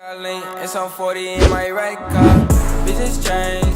It's on 40 in my right car. Business change.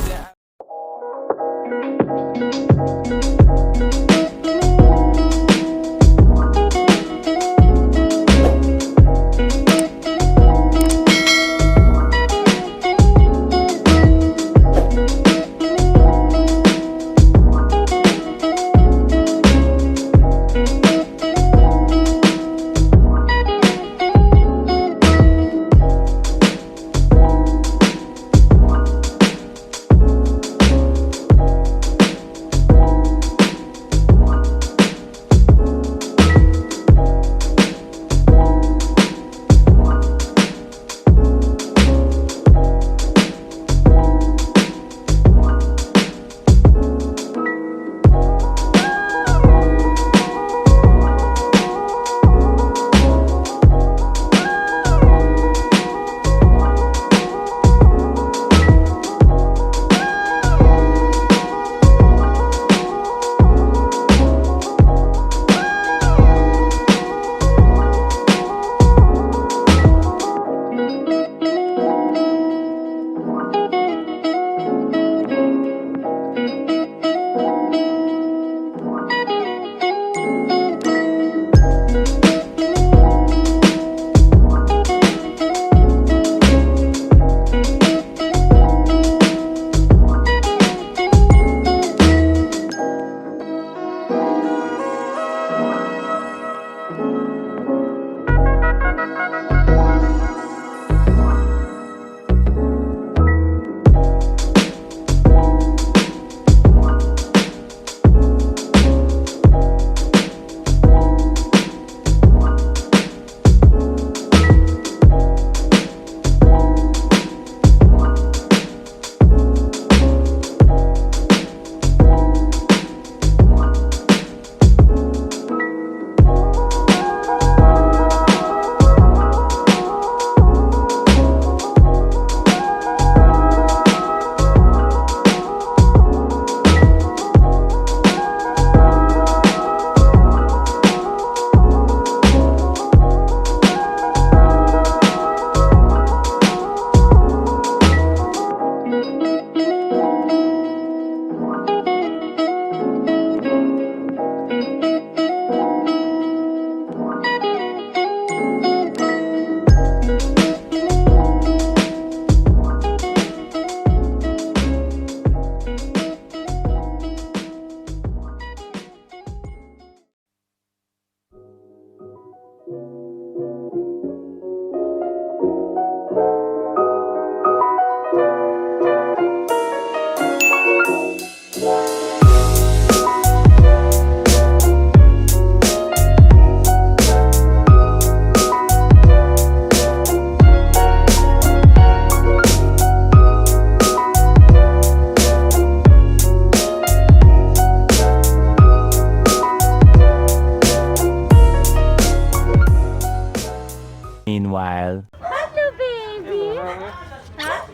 Meanwhile, Hello, baby! Ha?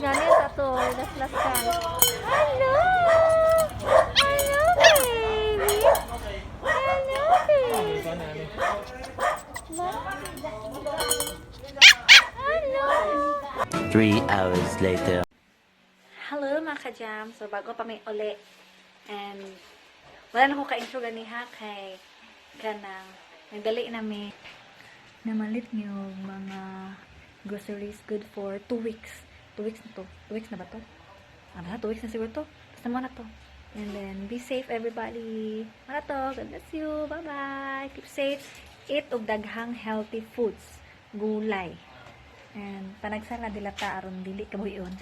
Ganit ato, las ka. Hello! Hello, baby! Hello, baby! Hello! 3 hours later. Hello, mga kaJAM. So, bago pa may uli. And, wala na ko ka-intro ganiha kay kanang nagdali namin namalit niyo mga groceries good for 2 weeks. 2 weeks na to. 2 weeks na ba to? 2 weeks na siguro to. Basta mo na to. And then, be safe everybody. Mana to. God bless you. Bye-bye. Keep safe. Eat og daghang healthy foods. Gulay. And, panagsala dilata aron dili kabuyon.